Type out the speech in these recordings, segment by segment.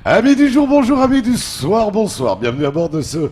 Amis du jour, bonjour, amis du soir, bonsoir. Bienvenue à bord de ce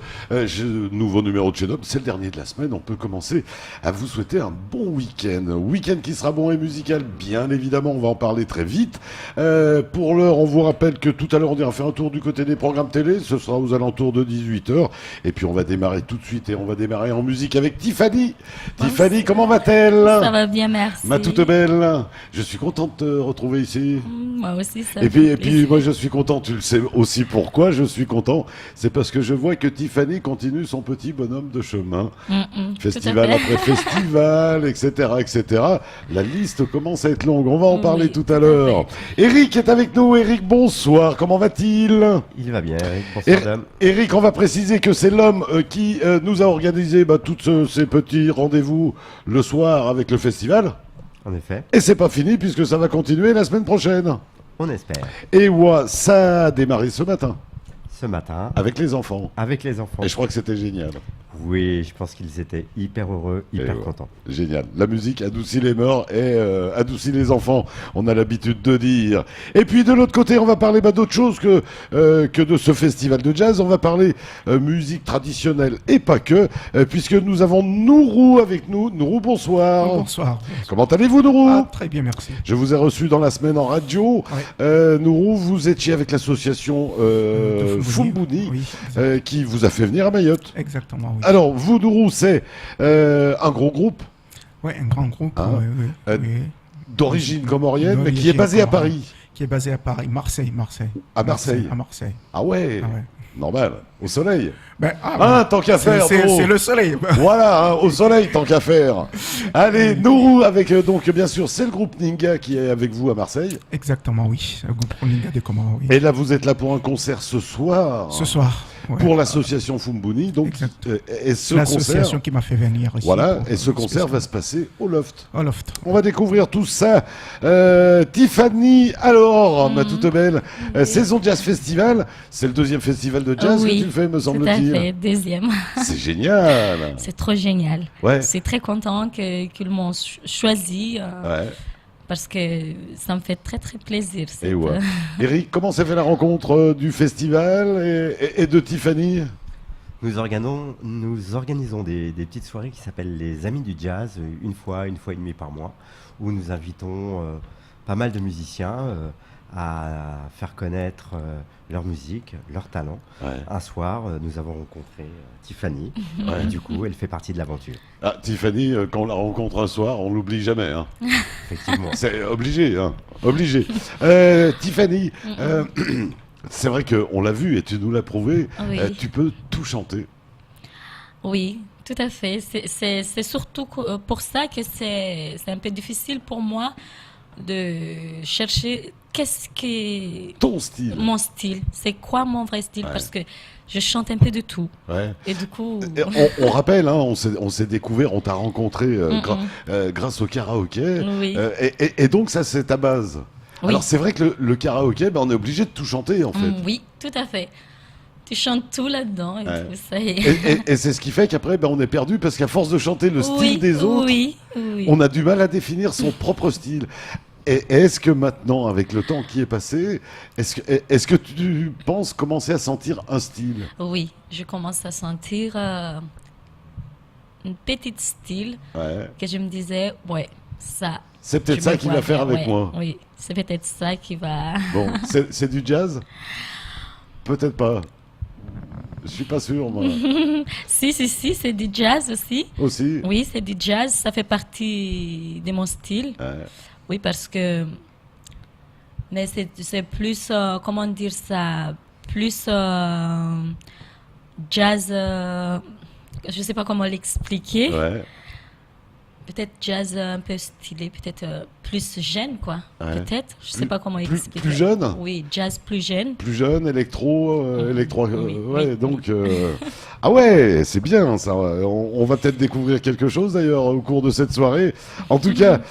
nouveau numéro de chez Nob. C'est le dernier de la semaine. On peut commencer à vous souhaiter un bon week-end. Week-end qui sera bon et musical, bien évidemment. On va en parler très vite. Pour l'heure, on vous rappelle que tout à l'heure, on ira faire un tour du côté des programmes télé. Ce sera aux alentours de 18h. Et puis, on va démarrer tout de suite et on va démarrer en musique avec Tiffany. Tiffany, comment va-t-elle? Ça va bien, merci. Ma toute belle. Je suis content de te retrouver ici. Moi aussi, ça Et fait puis, plaisir. moi, je suis content. Tu le sais aussi pourquoi je suis content. C'est parce que je vois que Tiffany continue son petit bonhomme de chemin. Festival tout à fait. après festival, etc., etc. La liste commence à être longue. On va en parler Oui, tout tout à à l'heure. Eric est avec nous. Eric, bonsoir. Comment va-t-il? Il va bien, Eric. Bonsoir, dame. Eric, on va préciser que c'est l'homme qui nous a organisé tous ces petits rendez-vous le soir avec le festival. En effet, Et c'est pas fini puisque ça va continuer la semaine prochaine. on espère. Et ouais, ça a démarré ce matin Ce matin, avec les enfants. avec les enfants. Et je crois que c'était génial. Oui, je pense qu'ils étaient hyper heureux, hyper ouais. contents. Génial. La musique adoucit les mœurs et adoucit les enfants. On a l'habitude de dire. Et puis de l'autre côté, on va parler d'autre chose que de ce festival de jazz. On va parler musique traditionnelle et pas que, puisque nous avons Nourou avec nous. Nourou, bonsoir. Bonsoir. Comment allez-vous, Nourou? Ah, très bien, merci. Je vous ai reçu dans la semaine en radio. Ouais. Nourou, vous étiez avec l'association De Fumbouni, Oui, exact- qui vous a fait venir à Mayotte. exactement, oui. Alors, vous, Nourou, c'est un gros groupe Ouais, un grand groupe Hein oui. d'origine comorienne, mais qui est D'origine basé à comorienne. Paris. Qui est basé à Paris, Marseille. À Marseille. À Marseille. Ah ouais, Ah ouais. normal, au soleil. Ben, Ah, tant qu'à faire, c'est gros. le soleil. Voilà, hein, au soleil, tant qu'à faire. Allez, Nourou, avec donc, bien sûr, c'est le groupe Ninga qui est avec vous à Marseille. Exactement, oui. Le groupe Roninga de Comores, oui. Et là, vous êtes là pour un concert ce soir. Ce soir. Ouais. Pour l'association Fumbouni. Donc, Exact. et ce L'association concert, qui m'a fait venir ici. voilà, pour et ce le concert spécial. va se passer au Loft. Au Loft. On va découvrir tout ça. Tiffany, alors, ma toute belle, Saison Jazz Festival, c'est le deuxième festival de jazz Oui, que tu fais, me Tout à semble-t-il. fait, deuxième. C'est génial. C'est trop génial. Ouais. Je suis très content qu'ils m'ont choisi Ouais. parce que ça me fait très très plaisir. Et ouais. Eric, comment s'est fait la rencontre du festival et de Tiffany? Nous organisons des petites soirées qui s'appellent les Amis du Jazz, une fois et demie par mois, où nous invitons pas mal de musiciens à faire connaître leur musique, leur talent. Ouais. Un soir, nous avons rencontré Tiffany, et du coup, elle fait partie de l'aventure. Ah, Tiffany, quand on la rencontre un soir, on l'oublie jamais. Hein. Effectivement. C'est obligé, hein. Obligé. Tiffany, c'est vrai qu'on l'a vu et tu nous l'as prouvé. Oui. Tu peux tout chanter. Oui, tout à fait. C'est surtout pour ça que c'est un peu difficile pour moi de chercher qu'est-ce qui Ton style. mon style. C'est quoi mon vrai style? Ouais. Parce que je chante un peu de tout. Ouais. Et du coup, Et on rappelle, hein, on s'est découvert, on t'a rencontré grâce au karaoké. Oui. Et donc ça, c'est ta base. Oui. Alors c'est vrai que le karaoké, on est obligé de tout chanter en fait. oui, tout à fait. Tu chantes tout là-dedans et Ouais. tout ça. y est. Et c'est ce qui fait qu'après, on est perdu parce qu'à force de chanter le style Oui, des autres, oui. on a du mal à définir son propre style. Et est-ce que maintenant, avec le temps qui est passé, est-ce que tu penses commencer à sentir un style? Oui, je commence à sentir une petite style Ouais. que je me disais, ouais, ça. C'est peut-être je ça me qu'il vois va faire bien, avec ouais, moi. Oui, c'est peut-être ça qui va. Bon, c'est du jazz? Peut-être pas. Je suis pas sûr, moi. Si, c'est du jazz aussi. Aussi. Oui, c'est du jazz, ça fait partie de mon style. Ouais. Oui, parce que. Mais c'est plus, comment dire ça, plus jazz. Je ne sais pas comment l'expliquer. Ouais. Peut-être jazz un peu stylé, peut-être plus jeune, quoi. Ouais. Peut-être, je ne sais Plus- pas comment plus- expliquer. plus jeune? Oui, jazz plus jeune. Plus jeune, électro, Oui, ouais, oui, donc ah ouais, c'est bien ça. On va peut-être découvrir quelque chose d'ailleurs au cours de cette soirée. En tout cas,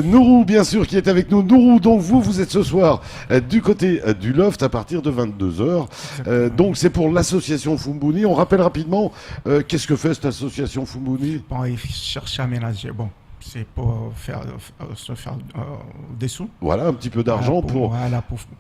Nourou, bien sûr, qui est avec nous. Nourou, donc vous êtes ce soir du côté du Loft à partir de 22h. Donc c'est pour l'association Fumbouni. On rappelle rapidement qu'est-ce que fait cette association Fumbouni? Bon, il cherche à ménager. Bon, c'est pour se faire des sous. Voilà, un petit peu d'argent pour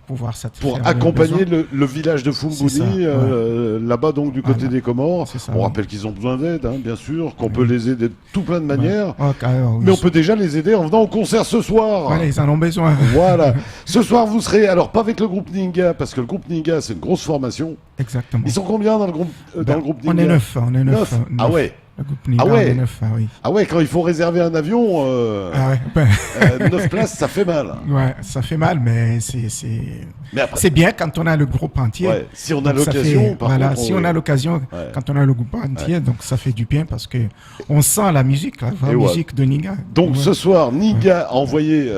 pouvoir satisfaire pour les accompagner besoins. le village de C'est Fumbuni, ça, là-bas donc du côté Voilà. des Comores. C'est ça, On oui. rappelle qu'ils ont besoin d'aide, hein, bien sûr, qu'on Oui. peut les aider de tout plein de manières. Ouais, carrément, oui. Mais on peut déjà les aider en venant au concert ce soir. Voilà, ils en ont besoin. Voilà. Ce soir, vous serez, alors pas avec le groupe Ninga, parce que le groupe Ninga, c'est une grosse formation. Exactement. Ils sont combien dans le groupe, dans le groupe Ninga? On est neuf. On est neuf. Ah ouais. Le groupe Niga, Ah ouais. on est neuf, oui. Ah ouais, quand il faut réserver un avion, Ah ouais, ben, 9 places, ça fait mal. ouais, ça fait mal, mais Mais après, c'est bien quand on a le groupe entier. ouais, si on a Donc, ça l'occasion, fait- par voilà, contre, si on a l'occasion, Ouais. quand on a le groupe entier, donc ça fait du bien parce que on sent la musique, la vraie Et ouais. musique de Niga. Donc Ouais. ce soir, Niga a envoyé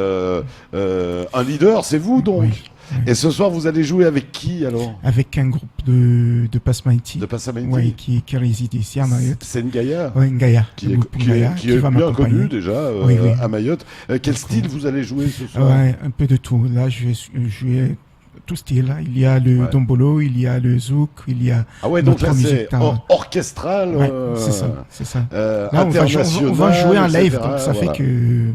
un leader, c'est vous donc. Oui. Et ce soir, vous allez jouer avec qui alors? Avec un groupe de Passamaiti, De Passamenti? ouais, qui réside ici à Mayotte. C'est Ngaya Ouais, Ngaya, qui le est, groupe qui Ngaya, est- qui est va bien m'accompagner. connu déjà Oui, oui. à Mayotte. Quel style vous allez jouer ce soir? Ouais, un peu de tout. Là, je vais jouer tout style. Là. Il y a le Ouais. dombolo, il y a le zouk, il y a Ah ouais, donc notre là c'est musique, hein. orchestral, Ouais, c'est ça, c'est ça. Là, international. on va jouer en live, etc., donc ça voilà. fait que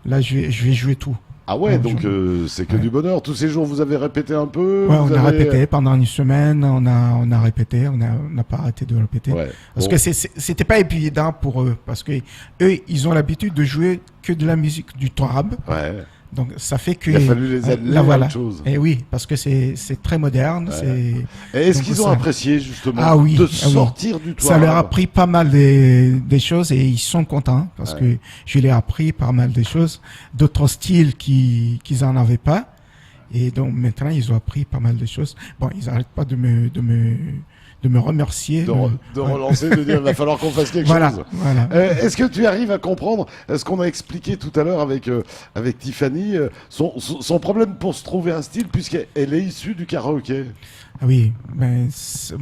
là, je vais jouer tout. Ah ouais, Ouais, donc c'est que ouais. du bonheur. Tous ces jours, vous avez répété un peu? Ouais, vous on a avez- répété pendant une semaine, on a répété, on n'a pas arrêté de répéter. Ouais. Parce Bon. que c'était pas évident pour eux, parce que eux, ils ont l'habitude de jouer que de la musique du Torab. Ouais. Donc ça fait que Il a fallu les amener là, à voilà. autre chose. Et oui, parce que c'est très moderne. Ouais. Et est-ce Donc, qu'ils ont ça- apprécié justement Ah oui, de ah oui. sortir du toit? Ça leur a appris pas mal des choses et ils sont contents parce Ouais. que je leur ai appris pas mal de choses, d'autres styles qu'ils en avaient pas. Et donc maintenant, ils ont appris pas mal de choses. Bon, ils n'arrêtent pas de me remercier. de ouais. relancer, de dire il va falloir qu'on fasse quelque Voilà, chose. voilà. Est-ce que tu arrives à comprendre ce qu'on a expliqué tout à l'heure avec Tiffany, son problème pour se trouver un style, puisqu'elle est issue du karaoké? Ah oui, ben,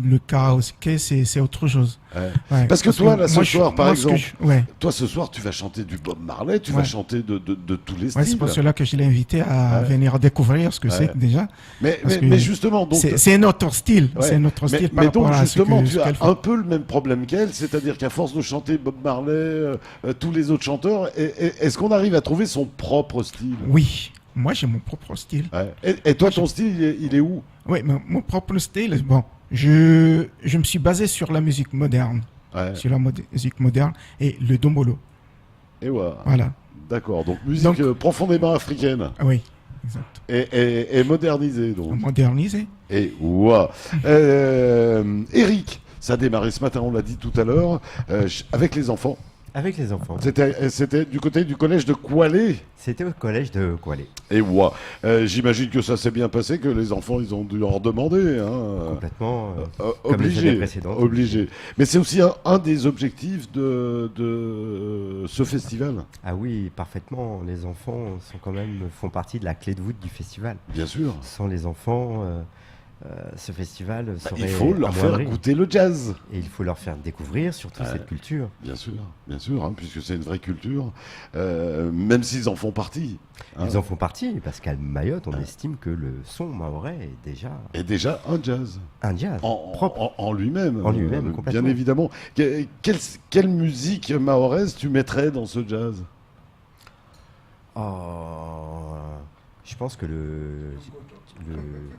le karaoké, c'est autre chose. Ouais. Ouais, Parce que toi, là, ce moi, soir, par ce que exemple, ouais. Toi, ce soir, tu vas chanter du Bob Marley, tu vas Ouais. chanter de tous les Ouais, styles. c'est pour cela que je l'ai invité à Ouais. venir découvrir ce que Ouais. c'est déjà. Parce que Mais justement, donc, c'est un autre style. ouais. C'est un autre style par mais donc rapport à ce justement, que tu ce as qu'elle fait. un peu le même problème qu'elle, c'est-à-dire qu'à force de chanter Bob Marley, tous les autres chanteurs, est-ce qu'on arrive à trouver son propre style? Oui, moi j'ai mon propre style. Ouais. Et toi, ton style, il est où? Oui, mais mon propre style, bon, je me suis basé sur la musique moderne, Ouais. sur la musique moderne et le dombolo. Et ouais. Voilà. D'accord. Donc musique Donc- profondément africaine Ah oui, exact. et modernisée. Donc. Modernisé. Et ouais. Eric, ça a démarré ce matin, on l'a dit tout à l'heure, avec les enfants. Avec les enfants. C'était du côté du collège de Koualé. C'était au collège de Koualé. Et ouais. J'imagine que ça s'est bien passé, que les enfants, ils ont dû leur demander. Hein. Complètement. Comme les années Obligé. précédentes. Obligé. Mais c'est aussi un des objectifs de ce festival. Ah oui, parfaitement. Les enfants font partie de la clé de voûte du festival. Bien sûr. Sans les enfants, ce festival serait Il faut leur faire amoindri. goûter le jazz. Et il faut leur faire découvrir surtout cette culture. Bien sûr, hein, puisque c'est une vraie culture, même s'ils en font partie. Hein. Ils en font partie, parce qu'à Mayotte, on estime que le son mahorais est Et déjà un jazz. un jazz propre. En lui-même. En lui-même, complètement. Bien évidemment. Quelle musique mahoraise tu mettrais dans ce jazz? Oh, je pense que le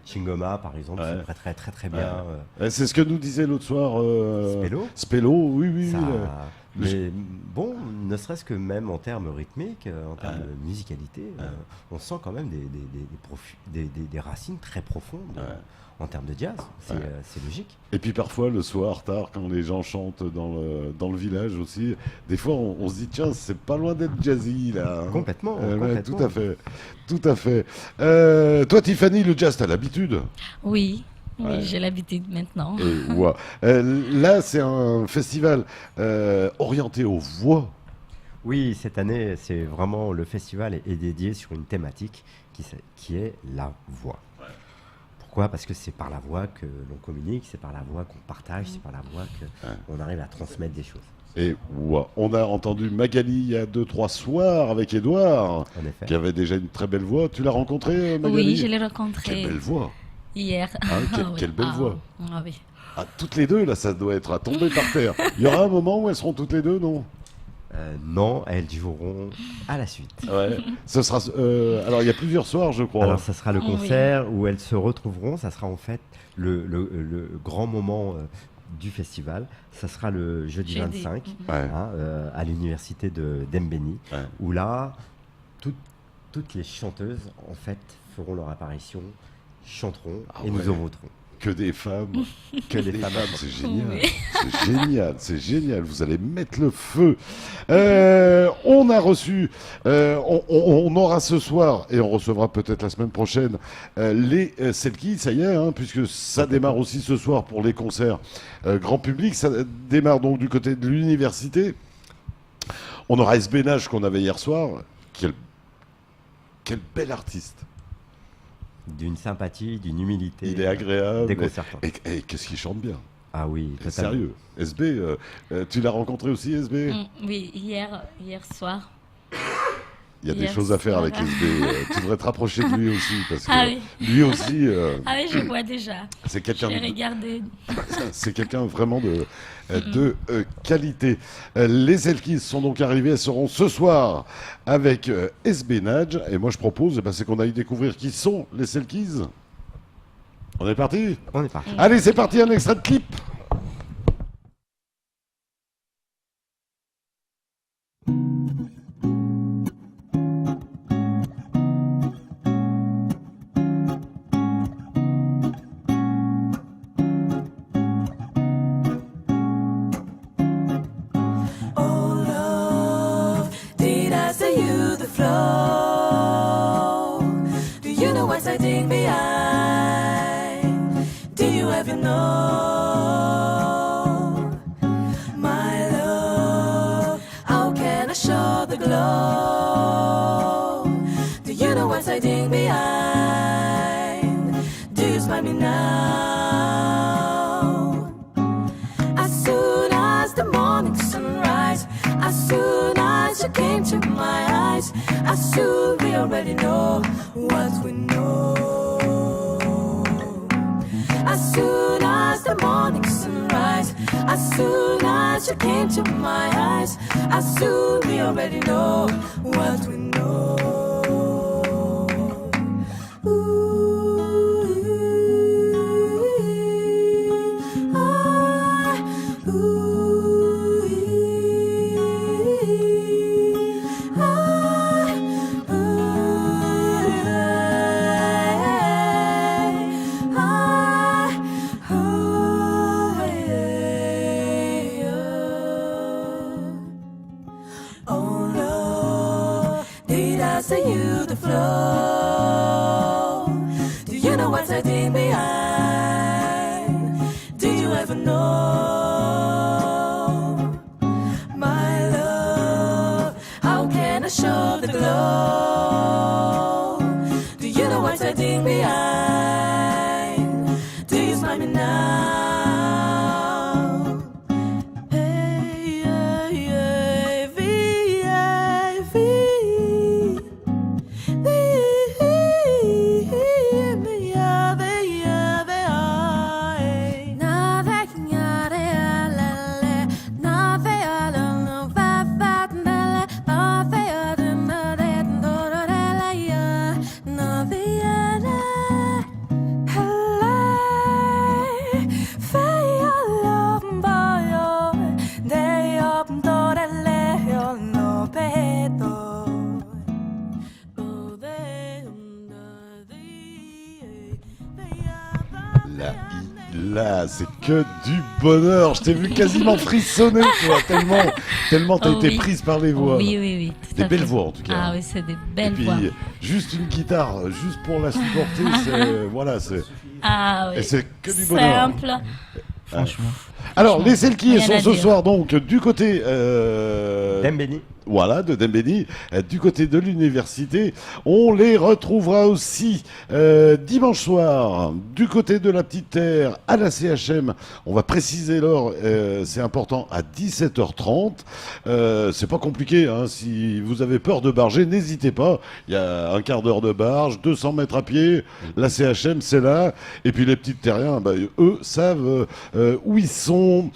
Chingoma, par exemple, Ouais. se prêterait très très bien. C'est ce que nous disait l'autre soir Spello. Spello, oui. Ça- oui, mais bon, ne serait-ce que même en termes rythmiques, en termes de musicalité, on sent quand même des racines très profondes en termes de jazz. C'est logique. Et puis parfois, le soir, tard, quand les gens chantent dans le village aussi, des fois, on se dit, tiens, c'est pas loin d'être jazzy, là. hein. Complètement, Ouais, complètement. tout à fait. Toi, Tiffany, le jazz, t'as l'habitude. Oui, Ouais. j'ai l'habitude maintenant. Et, ouais. Là, c'est un festival orienté aux voix. Oui, cette année, c'est vraiment le festival est dédié sur une thématique qui est la voix. Pourquoi? Parce que c'est par la voix que l'on communique, c'est par la voix qu'on partage, c'est par la voix qu'on arrive à transmettre des choses. Et ouais, on a entendu Magali il y a 2-3 soirs avec Édouard, En effet. qui avait déjà une très belle voix. Tu l'as rencontré, Magali? Oui, je l'ai rencontré Quelle belle voix. hier. Quelle belle voix. Ah oui. Ah, toutes les deux, là, ça doit être à tomber par terre. Il y aura un moment où elles seront toutes les deux, non? Non, elles joueront à la suite. Ouais. Ce sera, alors, il y a plusieurs soirs, je crois. Alors, ça sera le Oui. concert où elles se retrouveront. Ça sera en fait le grand moment du festival. Ça sera le jeudi 25 Ouais. à l'université de d'Embeni, Ouais. où là, toutes les chanteuses en fait feront leur apparition, chanteront Ah et ouais. nous en voterons. Que des femmes. Que des femmes. C'est génial. Oui. C'est génial. C'est génial. Vous allez mettre le feu. On a reçu, on aura ce soir, et on recevra peut-être la semaine prochaine, les Selkies, ça y est, hein, puisque ça démarre aussi ce soir pour les concerts grand public. Ça démarre donc du côté de l'université. On aura SB Nage qu'on avait hier soir. Quel bel artiste. D'une sympathie, d'une humilité. Il est agréable. Déconcertant. Et qu'est-ce qu'il chante bien. Ah oui, totalement. Sérieux. SB, tu l'as rencontré aussi, SB? Oui, hier soir. Il y a des Hier choses à faire soir. avec SB. Tu devrais te rapprocher de lui aussi, parce que Ah oui. lui aussi, Ah oui, je vois déjà. c'est Je quelqu'un l'ai de, regardé. c'est quelqu'un vraiment de qualité. Les Selkies sont donc arrivés, elles seront ce soir avec SB Nage. Et moi, je propose, c'est qu'on aille découvrir qui sont les Selkies. On est parti? On est parti. Allez, c'est parti, un extrait de clip. Oh love, did I say you the flow? Do you know what's hiding behind? Do you ever know? My love, how can I show the glow? Do you know what's hiding behind? Do you smile me now? As soon as the morning sunrise, as soon as you came to my eyes, as soon we already know what we know. As soon as the morning sunrise, as soon as you came to my eyes, as soon we already know what we know. Oh Lord, did I say you the flow? Do you know what's hiding behind? Do you ever know? My love, how can I show the glow? Do you know what's hiding behind? Do you smile me now? Hey, yeah, yeah, V-I-V. Là, c'est que du bonheur. Je t'ai vu quasiment frissonner, toi, tellement t'as Oh été oui. prise par les voix. Oui, oui, oui. tout Des à belles fait. voix, en tout cas. Ah oui, c'est des Et belles puis, voix. juste une guitare, juste pour la supporter, voilà, c'est. Ah Et oui. c'est que du bonheur. Simple. Franchement. Alors, les Selkies Rien sont à ce dire. soir donc du côté Dembeni. Voilà, de Dembélé, du côté de l'université. On les retrouvera aussi dimanche soir, du côté de la Petite Terre, à la CHM. On va préciser l'heure, c'est important, à 17h30. C'est pas compliqué, hein. Si vous avez peur de barger, n'hésitez pas. Il y a un quart d'heure de barge, 200 mètres à pied. La CHM, c'est là. Et puis les petites terriens, bah, eux savent où ils sont.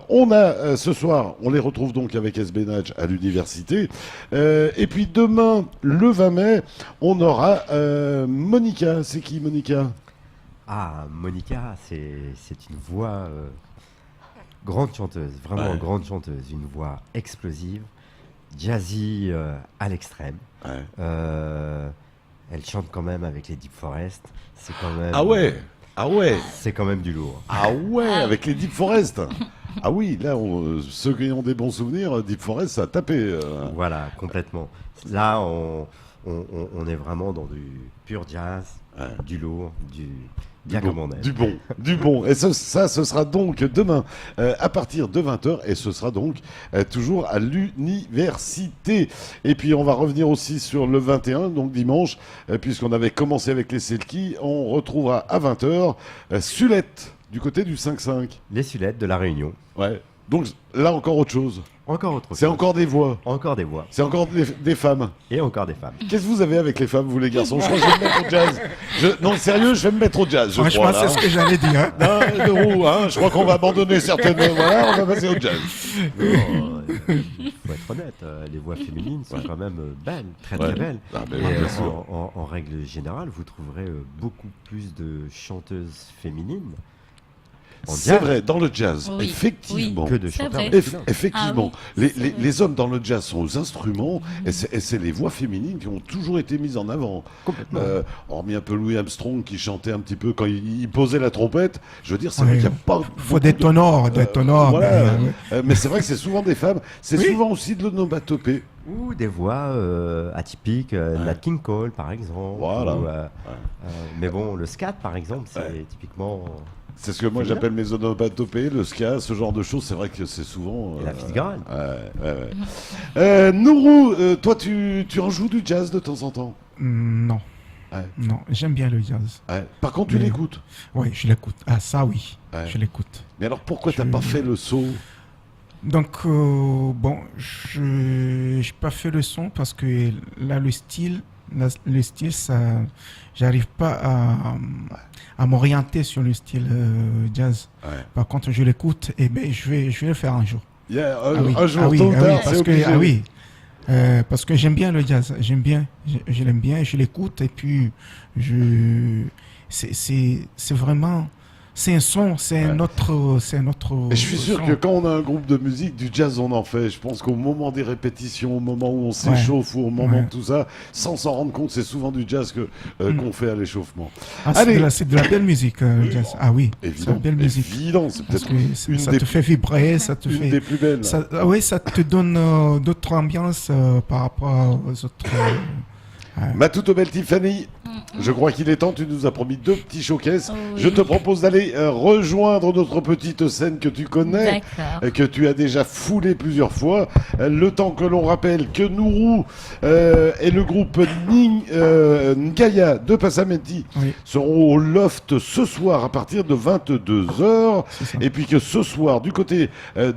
On a ce soir, on les retrouve donc avec SB Nudge à l'université. Et puis demain, le 20 mai, on aura Monica. C'est qui Monica? Ah, Monica, c'est une voix grande chanteuse, vraiment Ouais. grande chanteuse, une voix explosive, jazzy à l'extrême. Ouais. Elle chante quand même avec les Deep Forest. C'est quand même. Ah ouais. Ah ouais. C'est quand même du lourd. Ah ouais, avec les Deep Forest. Ah oui, là, ceux qui ont des bons souvenirs, Deep Forest, ça a tapé. Voilà, complètement. Là, on est vraiment dans du pur jazz, Ouais. du lourd, bien comme on aime. Du bon, du bon. Et ce sera donc demain à partir de 20h et ce sera donc toujours à l'université. Et puis on va revenir aussi sur le 21, donc dimanche, puisqu'on avait commencé avec les Selkies, on retrouvera à 20h Sulette du côté du 5-5. Les Sulettes de la Réunion. Ouais. Donc là encore autre chose. Encore autre chose. C'est encore des voix. Encore des voix. C'est encore des femmes. Et encore des femmes. Qu'est-ce que vous avez avec les femmes, vous les garçons? Je crois que je vais me mettre au jazz. Non, sérieux, je vais me mettre au jazz. Franchement, c'est ce que j'allais dire. Hein. Non, de roue, hein. Je crois qu'on va abandonner certaines. Voilà, on va passer au jazz. Faut être honnête, les voix féminines sont quand même belles, très Ouais. belles. Ah, mais Et bien sûr. en règle générale, vous trouverez beaucoup plus de chanteuses féminines en C'est jazz vrai, dans le jazz, Oui, effectivement. que de C'est chanteurs vrai. masculins. Effectivement, Ah oui, c'est vrai. les hommes dans le jazz sont aux instruments et c'est les voix féminines qui ont toujours été mises en avant. Complètement. Hormis un peu Louis Armstrong qui chantait un petit peu quand il posait la trompette. Je veux dire, c'est vrai Ouais. qu'il n'y a pas. Faut beaucoup des de- tenors, des tenors. Voilà. mais, Mais c'est vrai que c'est souvent des femmes. C'est Oui. souvent aussi de l'onomatopée. Ou des voix atypiques, Nat King Cole par exemple. Voilà. Ou, mais bon, le scat par exemple, c'est typiquement. C'est ce que moi C'est bien. j'appelle mes onomatopées, le ska, ce genre de choses. C'est vrai que c'est souvent. Et la Fitzgerald. Ouais. Nourou, toi tu en joues du jazz de temps en temps? non. Ouais. Non, j'aime bien le jazz. Ouais. Par contre, tu Mais- l'écoutes. Oui, je l'écoute. Ah, ça, oui, Ouais. je l'écoute. Mais alors pourquoi t'as Je- pas fait le saut? Donc, bon, je n'ai pas fait le son parce que là, le style, ça, j'arrive pas à m'orienter sur le style jazz. Ouais. Par contre, je l'écoute et ben, je vais le faire un jour. Il y a Ah oui, un jour, ah oui, tôt ou ah oui, tard, parce c'est que, obligé. ah oui, parce que j'aime bien le jazz, j'aime bien, je l'aime bien, je l'écoute et puis c'est vraiment, c'est un son, c'est un autre. Et je suis sûr son. que quand on a un groupe de musique, du jazz on en fait. Je pense qu'au moment des répétitions, au moment où on s'échauffe ou au moment Ouais. de tout ça, sans s'en rendre compte, c'est souvent du jazz qu'on fait à l'échauffement. Ah, Allez. c'est de la belle musique, le jazz. Ah oui, c'est de Évident, la belle musique. évident, c'est Parce peut-être que une ça des te fait vibrer, ça te une fait. des plus belles. Oui, ça te donne d'autres ambiances par rapport aux autres. Ma toute belle Tiffany, je crois qu'il est temps, tu nous as promis 2 petits showcases. Oui. Je te propose d'aller rejoindre notre petite scène que tu connais, D'accord. que tu as déjà foulé plusieurs fois. Le temps que l'on rappelle que Nourou et le groupe Ngaya de Passamenti Oui, seront au Loft ce soir à partir de 22h. c'est ça. Et puis que ce soir, du côté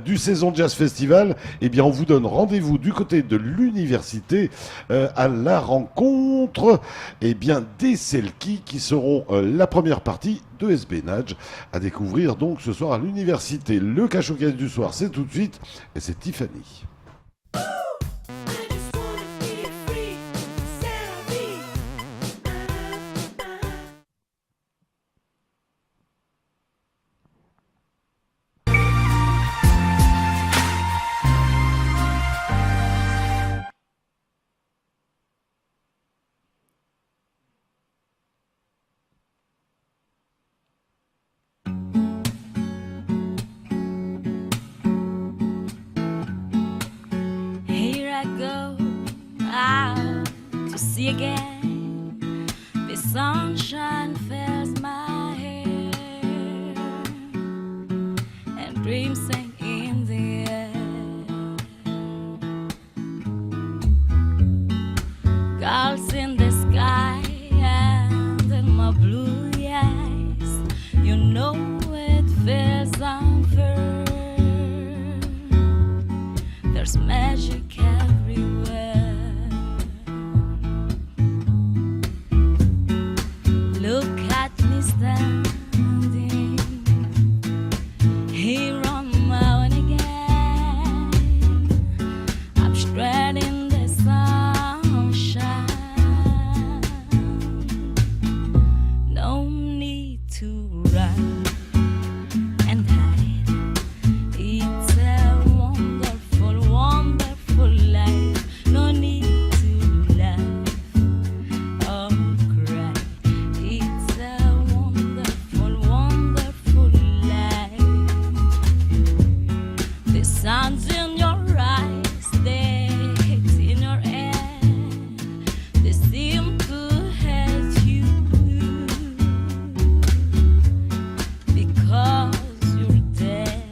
du Saison Jazz Festival, eh bien, on vous donne rendez-vous du côté de l'université à la rencontre eh bien, des Selkies qui seront la première partie de SB Nudge à découvrir donc ce soir à l'université. Le cachot-caisse du soir, c'est tout de suite et c'est Tiffany. I just wanna be free, set me. Here I go out to sea again. The sunshine fills my hair, and dreams sing in the air. and hide. It's a wonderful, wonderful life. No need to laugh or cry. It's a wonderful, wonderful life. The sun's in your eyes, the hate's in your air. They seem to hate you because you're there.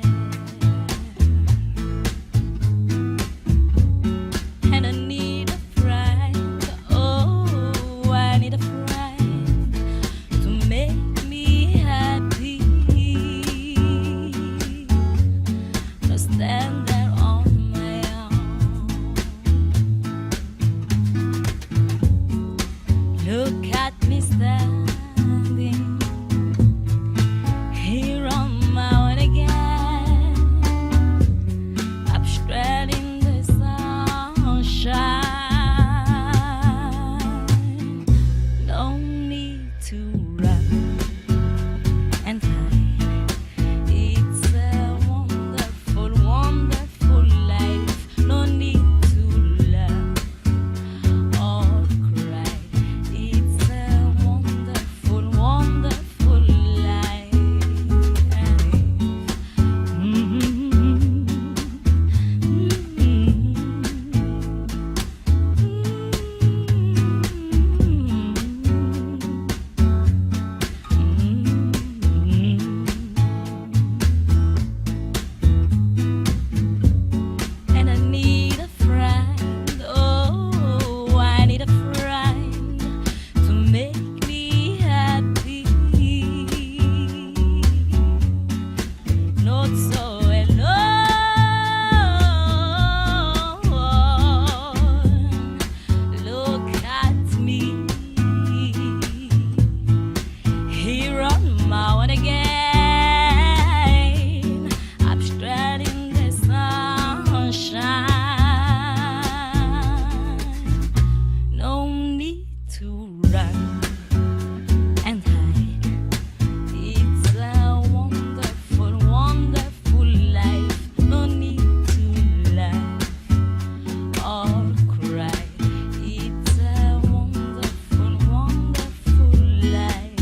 And I need a friend, oh, I need a friend to make me happy. To stand there on my own. Look at me standing here on my own again. I'm straight in the sunshine. No need to run and hide. It's a wonderful, wonderful life. No need to laugh or cry. It's a wonderful, wonderful life. And I need a friend, oh, I need a friend to make me happy. Not so alone. Look at me here on my own again. I'm straight in the sunshine. No need to run and hide. It's a wonderful, wonderful life. No need to laugh or cry. It's a wonderful, wonderful life.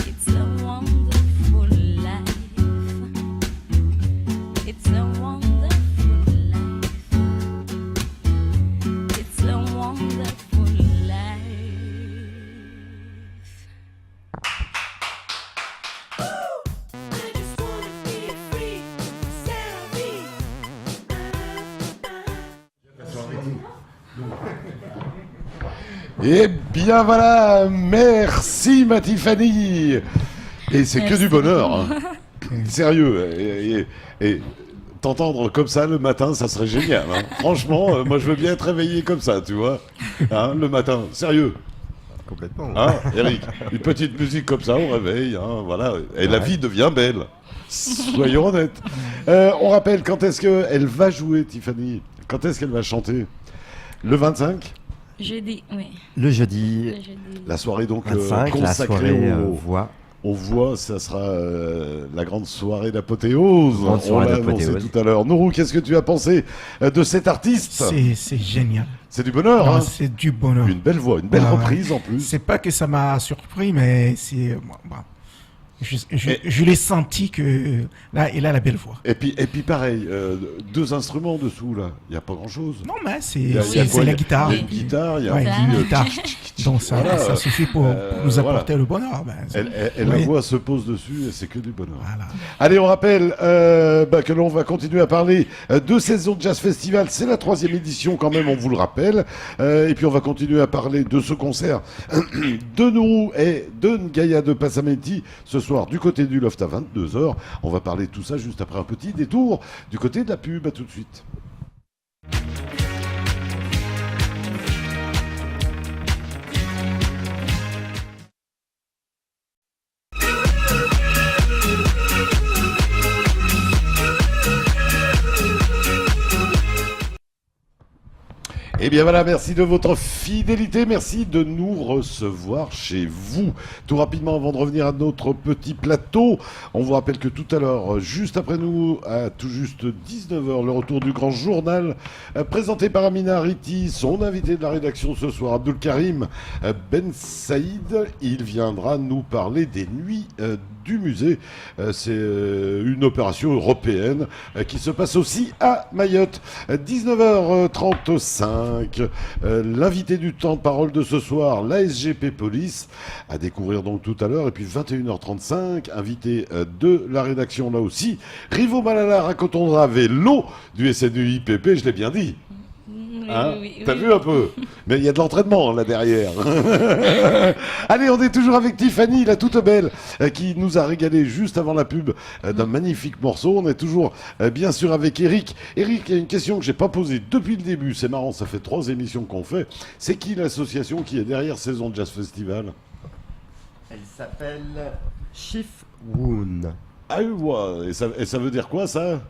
It's a wonderful life. It's a wonderful life. It's a wonderful life. I just wanna be free, Sarah Eh bien voilà, merci ma Tiffany. Et c'est que Merci. du bonheur. Hein. Sérieux. Et t'entendre comme ça le matin, ça serait génial. Hein. Franchement, moi je veux bien être réveillé comme ça, tu vois. Hein, le matin, sérieux. Complètement. Hein, Eric, une petite musique comme ça au réveil, hein, voilà. Et la vie devient belle. Soyons honnêtes. On rappelle quand est-ce qu'elle va jouer, Tiffany. Quand est-ce qu'elle va chanter. Le 25. Jeudi, oui. Le jeudi Le jeudi. La soirée donc 25, la consacrée soirée au... voix. On voit, ça sera la grande soirée d'apothéose. Grande On soirée l'a annoncé d'apothéose. tout à l'heure. Nourou, qu'est-ce que tu as pensé de cet artiste? C'est génial. C'est du bonheur, Non, hein. c'est du bonheur. Une belle voix, une belle Ouais, ouais. reprise en plus. C'est pas que ça m'a surpris, mais c'est. Bon, je l'ai senti que là, il a la belle voix. Et puis pareil, deux instruments dessous là, il n'y a pas grand chose. Non, mais Il y a c'est quoi? la guitare. Il y a une guitare, il y a Ouais, un une petit, guitare. Donc ça, Voilà, ça suffit pour nous apporter le bonheur. Ben, et la oui. voix se pose dessus et c'est que du bonheur. Voilà. Allez, on rappelle que l'on va continuer à parler de Saison Jazz Festival. C'est la 3e édition quand même, on vous le rappelle. Et puis on va continuer à parler de ce concert de Nourou et de Ngaïa de Passamenti ce soir du côté du Loft à 22h. On va parler de tout ça juste après un petit détour du côté de la pub. À tout de suite. Eh bien voilà, merci de votre fidélité, merci de nous recevoir chez vous. Tout rapidement, avant de revenir à notre petit plateau, on vous rappelle que tout à l'heure, juste après nous, à tout juste 19h, le retour du grand journal présenté par Amina Ariti, son invité de la rédaction ce soir, Abdul Karim Ben Saïd. Il viendra nous parler des nuits du musée. C'est une opération européenne qui se passe aussi à Mayotte. 19h35. L'invité du temps de parole de ce soir, la SGP Police, à découvrir donc tout à l'heure. Et puis 21h35, invité de la rédaction là aussi, Rivo Malala racontera vélo du SNUIPP, je l'ai bien dit. Hein, t'as vu un peu? Mais il y a de l'entraînement là derrière. Allez, on est toujours avec Tiffany, la toute belle, qui nous a régalé juste avant la pub d'un magnifique morceau. On est toujours bien sûr avec Eric. Eric, il y a une question que j'ai pas posée depuis le début. C'est marrant, ça fait 3 émissions qu'on fait. C'est qui l'association qui est derrière Saison Jazz Festival? Elle s'appelle Chief Woon. Ah ouais, et ça veut dire quoi ça?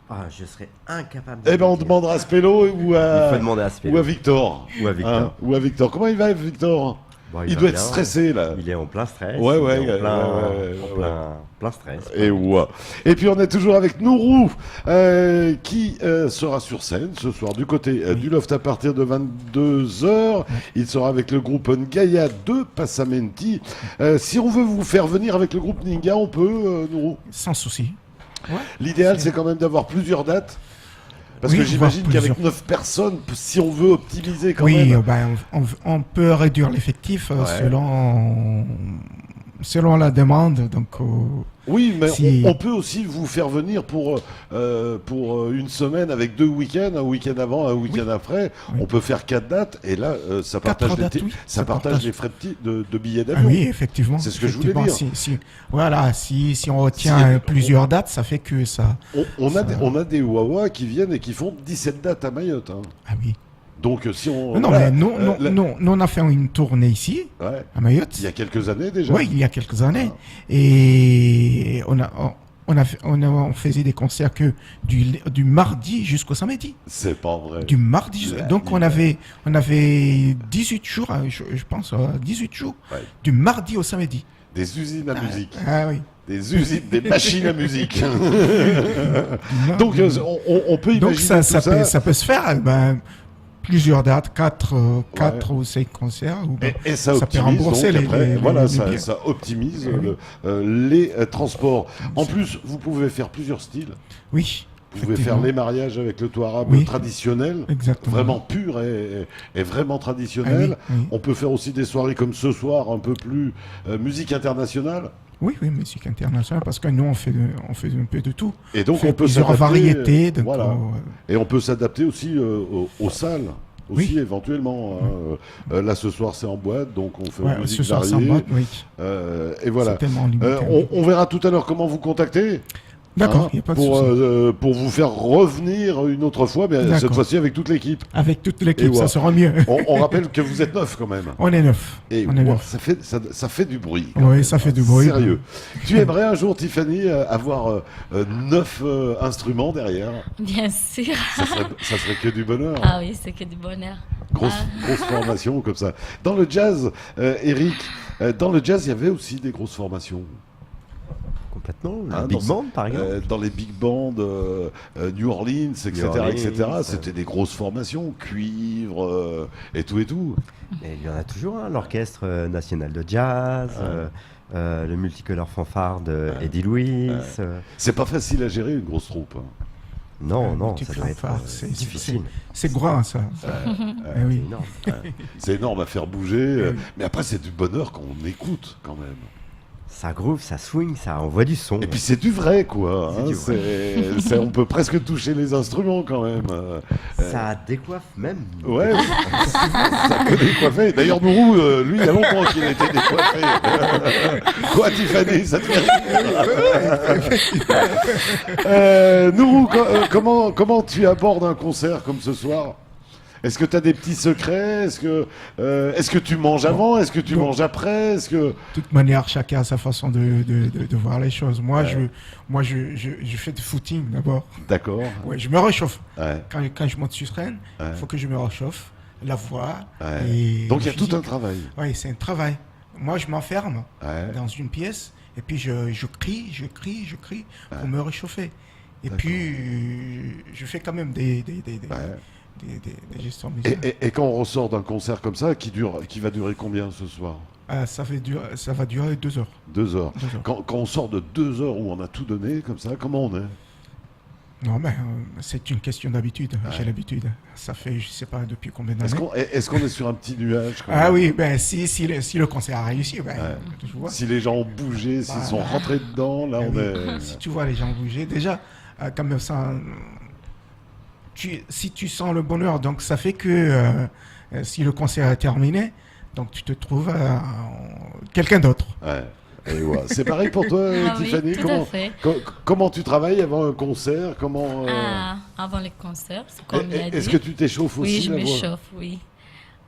Ah, je serais incapable de Eh ben on le dire. demandera à Spello ou à... Il faut demander à Spello. Ou à Victor. Ou à Victor. Hein, ou à Victor. Comment il va, Victor? Bon, Il va doit être bien. stressé là. Il est en plein stress. Ouais, il ouais, est en plein, ouais, en plein stress. Et ouais. Et puis on est toujours avec Nourou qui sera sur scène ce soir du côté du Loft à partir de 22h. Il sera avec le groupe Ngaya de Passamenti. Si on veut vous faire venir avec le groupe Ninga, on peut, Nourou. Sans souci. Ouais. L'idéal, c'est quand même d'avoir plusieurs dates. Parce Oui, que j'imagine voire qu'avec plusieurs. 9 personnes, si on veut optimiser quand Oui, même. ben, on peut réduire l'effectif Ouais. selon la demande. Donc, Oui, mais si- on peut aussi vous faire venir pour une semaine avec 2 week-ends, un week-end avant, un week-end après. Oui. On peut faire 4 dates et là, ça 4 partage, dates, oui. ça Ça partage partage. les frais de billets ah d'avion. oui, effectivement. C'est ce que je voulais Effectivement, dire. Voilà, si on retient Si- plusieurs dates, ça fait que ça. On a des Wawa qui viennent et qui font 17 dates à Mayotte. Hein. Ah oui. Donc si on... Non, voilà, mais nous, la- nous, on a fait une tournée ici, ouais, à Mayotte. il y a quelques années déjà. Oui, il y a quelques années. Et on faisait des concerts que du mardi jusqu'au samedi. C'est pas vrai. Du mardi. Ouais, Donc on avait 18 jours, je pense, 18 jours. Ouais. Du mardi au samedi. Des usines à musique. Ah oui. Des usines, des machines à musique. Du Donc mardi. on peut Donc imaginer ça tout peut se faire. Plusieurs dates, 4 ou 5 concerts. Ou Et ça peut optimise rembourser donc après, voilà, les ça, billets. ça optimise Oui. les transports. En plus, vous pouvez faire plusieurs styles. Oui. Vous pouvez faire effectivement. les mariages avec le tout arabe Oui. traditionnel, Exactement. vraiment pur et vraiment Ah traditionnel. oui, oui. On peut faire aussi des soirées comme ce soir, un peu plus musique internationale. Oui, musique internationale, parce que nous, on fait un peu de tout. Et donc fait on peut plusieurs s'adapter. variétés. Donc, Voilà. Et on peut s'adapter aussi aux salles. Aussi Oui. éventuellement. Hein. Là ce soir c'est en boîte, donc on fait ouais, une musique ce soir, variée. ça va, oui. Et voilà. C'est tellement limité. On verra tout à l'heure comment vous contacter. D'accord, hein, il n'y a pas de pour, souci. pour vous faire revenir une autre fois, mais D'accord. cette fois-ci avec toute l'équipe. Avec toute Et l'équipe, voilà. ça sera mieux. On rappelle que vous êtes 9 quand même. On est 9. Et On est wow, 9. ça fait du bruit. quand Oui, même, ça fait hein, du bruit. Sérieux. Tu aimerais un jour, Tiffany, avoir 9 instruments derrière? Bien sûr. Ça serait que du bonheur. Ah oui, c'est que du bonheur. Grosse formation comme ça. Dans le jazz, Eric, dans le jazz, il y avait aussi des grosses formations. Complètement. Hein, La Big dans- Band, par exemple. Dans les big bands, New Orleans, etc., Orleans, etc. ouais. C'était des grosses formations, cuivre et tout et tout. Mais il y en a toujours un. L'Orchestre national de jazz, le multicolore fanfare de Eddie Lewis. C'est pas facile à gérer une grosse troupe. hein. Non, non, Tu ça peux doit en être faire, c'est- difficile. C'est grand, ça. Eh oui. C'est énorme. C'est énorme à faire bouger, mais après c'est du bonheur quand on écoute quand même. Ça groove, ça swing, ça envoie du son. Et puis c'est du vrai quoi. C'est hein, du vrai. on peut presque toucher les instruments quand même. Ça décoiffe même. Ouais, ça peut décoiffer. D'ailleurs, Nourou, lui, il y a longtemps qu'il a été décoiffé. Quoi, Tiffany, ça te fait rire Nourou, comment tu abordes un concert comme ce soir? Est-ce que tu as des petits secrets? Est-ce que tu manges avant? Est-ce que tu Non. manges après? De toute manière, chacun a sa façon de voir les choses. Moi, je fais du footing d'abord. D'accord. Ouais, je me réchauffe. Ouais. Quand je monte sur scène, il Ouais. faut que je me réchauffe. la voix. Ouais. Et Donc il y a le tout physique. un travail. Oui, c'est un travail. Moi, je m'enferme Ouais. dans une pièce et puis je crie pour me réchauffer. Et D'accord. puis, je fais quand même des Ouais. gestions musicales. Et quand on ressort d'un concert comme ça, qui va durer combien ce soir? Ça va durer 2 heures. 2 heures. 2 heures. Quand on sort de 2 heures où on a tout donné comme ça, comment on est? Non, mais c'est une question d'habitude. J'ai l'habitude. Ça fait, je sais pas depuis combien Est-ce d'années. qu'on est sur un petit nuage quand Ah même? oui, ben si le concert a réussi, ben, tu vois. Si les gens ont bougé, s'ils sont rentrés dedans, là Ben on oui. est... Si tu vois les gens bouger, déjà, quand même, si tu sens le bonheur, donc ça fait que si le concert est terminé, donc tu te trouves quelqu'un d'autre. Ouais. Et ouais. C'est pareil pour toi, Ah oui, Tiffany. tout à fait. Comment tu travailles avant un concert? Comment Avant les concerts, c'est comme il a dit. Est-ce que tu t'échauffes Oui, aussi je la voix? m'échauffe, oui.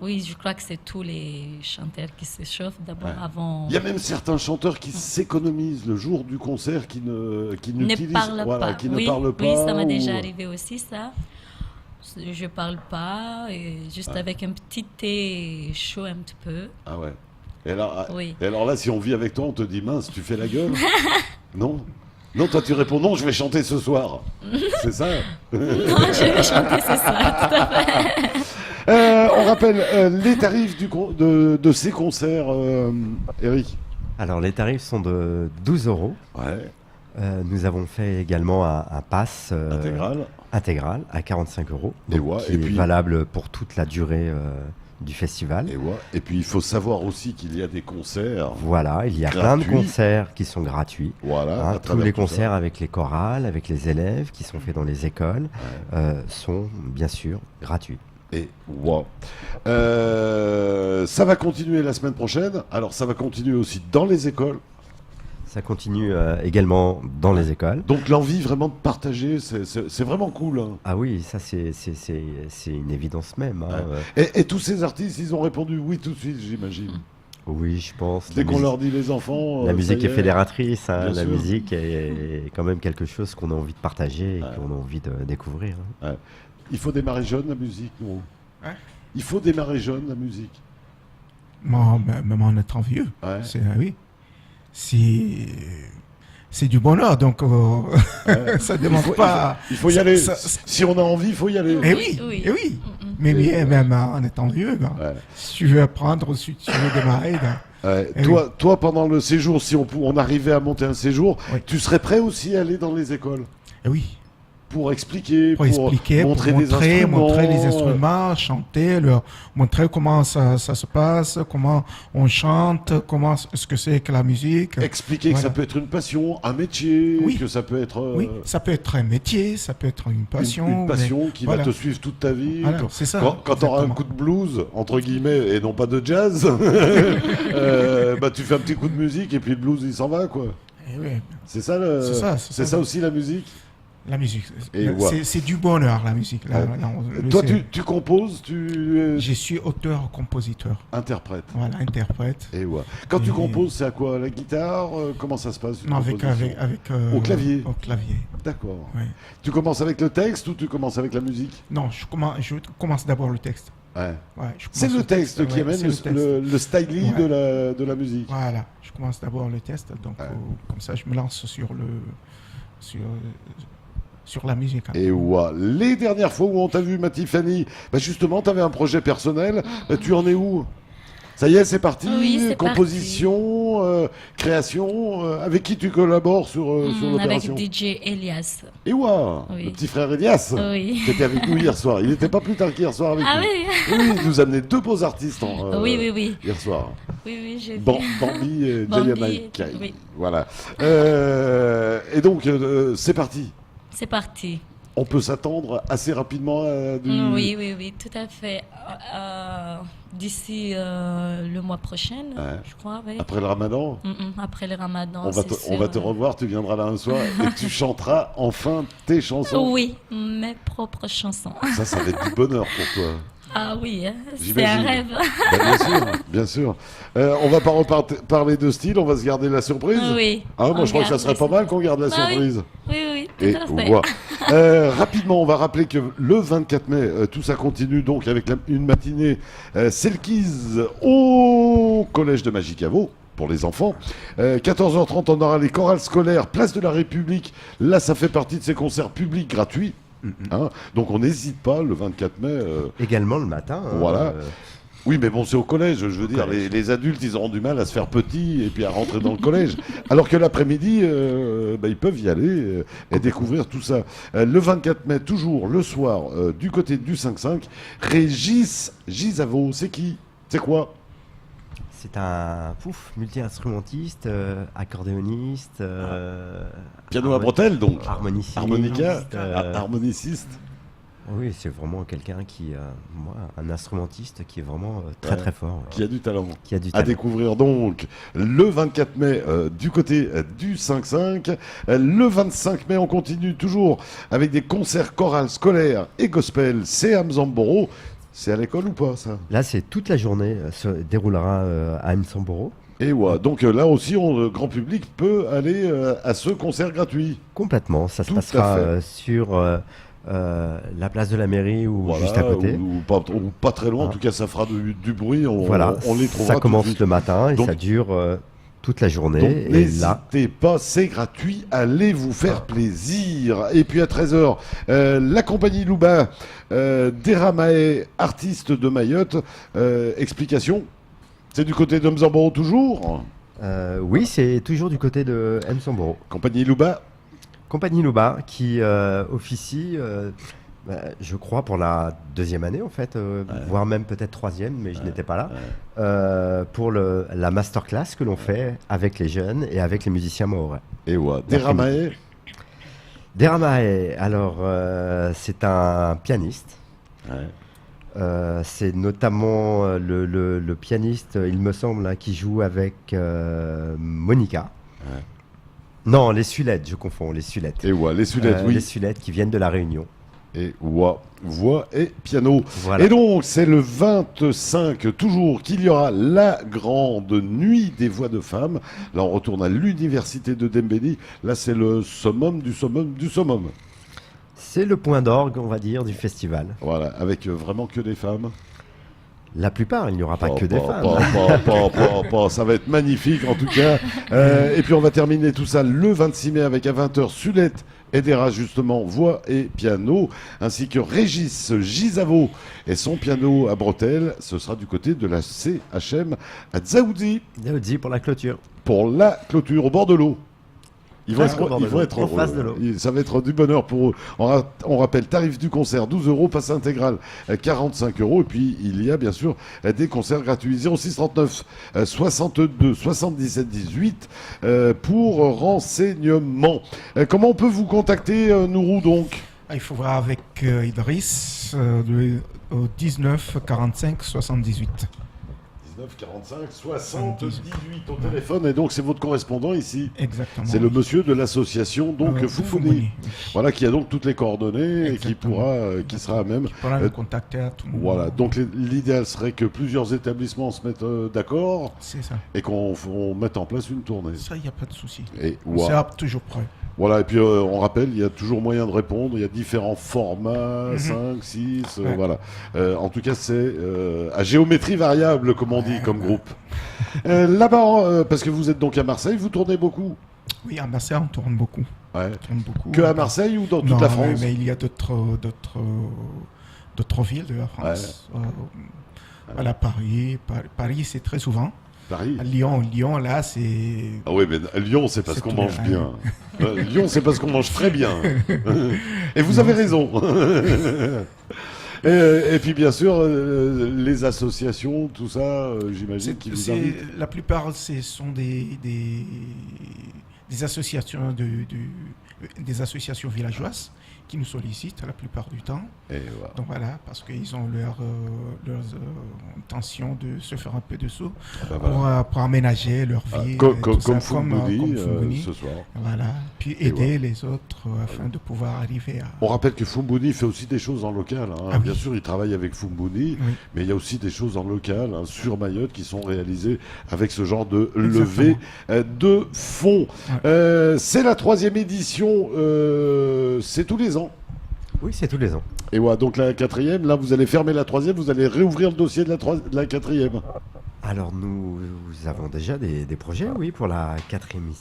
Oui, je crois que c'est tous les chanteurs qui s'échauffent d'abord Ouais. avant. Il y a même certains chanteurs qui s'économisent le jour du concert, qui Ne n'utilisent parlent voilà, pas. qui ne Oui, parlent pas. oui, ça m'a ou- déjà arrivé aussi, ça. Je parle pas, et juste avec un petit thé chaud un petit peu. Ah ouais. Et alors, Oui. et alors là, si on vit avec toi, on te dit mince, tu fais la gueule? Non. Non, toi tu réponds non, je vais chanter ce soir. C'est ça? Non, je vais chanter ce soir, tout à fait. On rappelle les tarifs de ces concerts, Eric. Alors, les tarifs sont de 12 euros. Ouais. Nous avons fait également un pass Intégral. à 45 euros, Et donc, ouais, qui et est puis- valable pour toute la durée du festival. Et ouais. Et puis il faut savoir aussi qu'il y a des concerts. Voilà, il y a plein de Gratuits. concerts qui sont gratuits. Voilà. Hein, à tous travers les tout ça. concerts avec les chorales, avec les élèves qui sont faits dans les écoles, sont bien sûr gratuits. Et wow. Ça va continuer la semaine prochaine. Alors ça va continuer aussi dans les écoles. Ça continue également dans les écoles. Donc l'envie vraiment de partager, c'est vraiment cool. Hein. Ah oui, ça c'est une évidence même. Hein. Et tous ces artistes, ils ont répondu oui tout de suite, j'imagine. Oui, je pense. Dès qu'on leur dit les enfants. La ça musique y est fédératrice. Hein. Bien La sûr. musique est quand même quelque chose qu'on a envie de partager et qu'on a envie de découvrir. Hein. Il faut démarrer jeune la musique, non? Hein? Il faut démarrer jeune la musique. Moi, même en étant vieux, Ouais. oui. C'est du bonheur, donc ça demande pas. Il faut y aller. ça- Si on a envie, il faut y aller. Eh oui, Oui. eh oui. Mais bien, même en étant vieux, ben, Ouais. si tu veux apprendre, si tu veux démarrer, ben, Ouais. Eh Toi, pendant le séjour, si on arrivait à monter un séjour, Oui. tu serais prêt aussi à aller dans les écoles eh oui. pour expliquer, Pour expliquer, montrer pour des instruments. montrer les instruments, chanter, montrer comment ça se passe, comment on chante, comment ce que c'est que la musique. Expliquer que Voilà. ça peut être une passion, un métier, Oui. que ça peut être Oui, ça peut être un métier, ça peut être une passion. une passion qui voilà. va te suivre toute ta vie. Voilà, c'est ça, Quand tu auras un exactement. coup de blues, entre guillemets, et non pas de jazz, bah, tu fais un petit coup de musique et puis le blues il s'en va, quoi. Eh oui, C'est ça, C'est ça. aussi la musique. la musique, Et voilà. c'est du bonheur, la musique. Là, Ouais. là, Toi, c'est- tu composes, tu Je suis auteur-compositeur, interprètes. voilà, interprète. Et ouais. Quand tu Et- composes, c'est à quoi? La guitare? Comment ça se passe? une Non, avec, composition Au clavier. Au clavier, D'accord. ouais. Tu commences avec le texte ou tu commences avec la musique? Non, je commence d'abord le texte. Ouais. Ouais, je C'est commence le texte qui ouais, amène c'est le texte. le styling Ouais. de la musique. Voilà, je commence d'abord le test, donc Ouais. comme ça je me lance sur la musique. Hein. Et ouais. Les dernières fois où on t'a vu, ma Tiffany, bah justement, tu avais un projet personnel. Tu en es où? Ça y est, c'est parti. Oui, c'est Composition, création. Avec qui tu collabores sur Avec l'opération? DJ Elias. Et ouais, Oui. le petit frère Elias, Oui. qui était avec nous hier soir. Il n'était pas plus tard qu'hier soir avec Ah nous. oui, Oui, il nous a amené deux beaux artistes oui. hier soir. Oui, j'ai vu. Bambi et Bambi, Jaya oui. Voilà. Et donc, c'est parti. C'est parti. On peut s'attendre assez rapidement à du... Oui, tout à fait. D'ici le mois prochain, Ouais. je crois, oui. Après le ramadan, Après le ramadan, on va c'est te sûr. revoir, tu viendras là un soir et tu chanteras enfin tes chansons. Oui, mes propres chansons. Ça va être du bonheur pour toi. Ah oui, hein, c'est J'imagine. un rêve. Bah, bien sûr, bien sûr. On va pas parler de style, on va se garder la surprise. Oui. Hein, moi, on je crois que ça garde serait les pas mal qu'on garde la Ah oui. surprise. Oui, Et tout à fait. voilà. Rapidement, on va rappeler que le 24 mai, tout ça continue donc avec une matinée Selkies au collège de Magicavo pour les enfants. 14h30, on aura les chorales scolaires, place de la République. Là, ça fait partie de ces concerts publics gratuits. Hein, donc on n'hésite pas le 24 mai. Également le matin. Voilà. Oui, mais bon, c'est au collège. Je veux dire, collège. les adultes, ils auront du mal à se faire petits et puis à rentrer dans le collège. Alors que l'après-midi, ils peuvent y aller et découvrir tout ça. Le 24 mai, toujours le soir, du côté du 5-5, Régis Gisavo, c'est qui? C'est quoi? C'est un multi-instrumentiste, accordéoniste, Piano à bretelles, donc. harmoniciste. Harmonica, euh, harmoniciste. Oui, c'est vraiment quelqu'un un instrumentiste qui est vraiment très très fort. Qui a du talent. Qui a du À talent. découvrir donc le 24 mai du côté du 5-5. Le 25 mai, on continue toujours avec des concerts chorales scolaires et gospel. C'est à Mzamboro. C'est à l'école ou pas, ça? Là, c'est toute la journée se déroulera à Msamboro. Et ouais, donc là aussi, le grand public peut aller à ce concert gratuit. Complètement. Ça se Tout à passera fait. sur la place de la mairie ou Voilà, juste à côté. ou pas très loin. En Ah. tout cas, ça fera du bruit. Voilà, on les trouvera ça commence tout de suite. le matin et Donc- ça dure toute la journée. Donc et là, n'hésitez pas, c'est gratuit, allez vous faire plaisir. Et puis à 13h, la compagnie Louba, Deramae, artiste de Mayotte, explication. C'est du côté de Mzamboro toujours. oui, c'est toujours du côté de Msamboro. Compagnie Louba, Compagnie Luba qui officie, je crois, pour la deuxième année en fait, voire même peut-être troisième, mais je n'étais pas là, pour la masterclass que l'on fait avec les jeunes et avec les musiciens mahorais. et ouais, Deramae, Deramae, alors c'est un pianiste. ouais. C'est notamment le pianiste, il me semble, hein, qui joue avec Monica. Ouais. Non, les Sulettes, je confonds, les Sulettes. Et ouais, les Sudettes, oui. Les Sulettes qui viennent de La Réunion. Et ouais, voix et piano. Voilà. Et donc, c'est le 25, toujours, qu'il y aura la grande nuit des voix de femmes. Là, on retourne à l'université de Dembélé. Là, c'est le summum du summum du summum. C'est le point d'orgue, on va dire, du festival. Voilà, avec vraiment que des femmes. La plupart, il n'y aura pas que des femmes. Ça va être magnifique, en tout cas. Et puis, on va terminer tout ça le 26 mai avec à 20h Sulette aidera justement voix et piano, ainsi que Régis Gisavo et son piano à bretelles. Ce sera du côté de la CHM à Dzaoudi Daoudi pour la clôture. pour la clôture au bord de l'eau. Ils vont Ah, au bord de l'eau, être en heureux. face de l'eau. Ça va être du bonheur pour eux. On rappelle, tarif du concert 12 €, passe intégral 45 €. Et puis, il y a bien sûr des concerts gratuits. 06 39 62 77 18 pour renseignements. Comment on peut vous contacter, Nourou, donc? Il faut voir avec Idriss au 19 45 78. 19 45 78 au téléphone. Et donc, c'est votre correspondant ici. Exactement. C'est le monsieur de l'association, donc Foumouni. Foumouni. Voilà, qui a donc toutes les coordonnées et qui Exactement. qui sera à même. Qui pourra nous contacter à tout moment. Voilà, donc l'idéal serait que plusieurs établissements se mettent d'accord C'est ça. et qu'on mette en place une tournée. Ça, il n'y a pas de souci. Et On sera toujours prêt. voilà, et puis on rappelle, il y a toujours moyen de répondre, il y a différents formats, 5, 6, Ouais. voilà. En tout cas, c'est à géométrie variable, comme on dit, comme groupe. Là-bas, parce que vous êtes donc à Marseille, vous tournez beaucoup? Oui, à Marseille, on tourne beaucoup. Ouais. On tourne beaucoup. Que à Marseille ou dans toute Non, la France? mais il y a d'autres villes de la France. Voilà, Paris. Paris, c'est très souvent. Paris? À Lyon, là, c'est... Ah oui, mais Lyon, c'est parce C'est qu'on tout mange bien. bien. Lyon, c'est parce qu'on mange très bien. Et vous avez raison. Et puis, bien sûr, les associations, tout ça, j'imagine qu'ils vous invitent. La plupart, ce sont des associations des associations villageoises qui nous sollicitent la plupart du temps. Et voilà. Donc voilà, parce qu'ils ont leur intention de se faire un peu de sous Ben voilà. pour aménager leur vie. Comme tout ça, Foumouni, Foumouni. ce soir. Voilà, puis Et aider les autres afin de pouvoir arriver à... On rappelle que Foumouni fait aussi des choses en local. Hein. Ah oui. Bien sûr, il travaille avec Foumouni, Oui. mais il y a aussi des choses en local, hein, sur Mayotte, qui sont réalisées avec ce genre de Exactement. levée de fonds. Ouais. C'est la 3e édition, c'est tous les ans. Oui, c'est tous les ans. Et ouais, donc la quatrième, là vous allez fermer la troisième, vous allez réouvrir le dossier de la quatrième. Alors nous avons déjà des projets, oui, pour la quatrième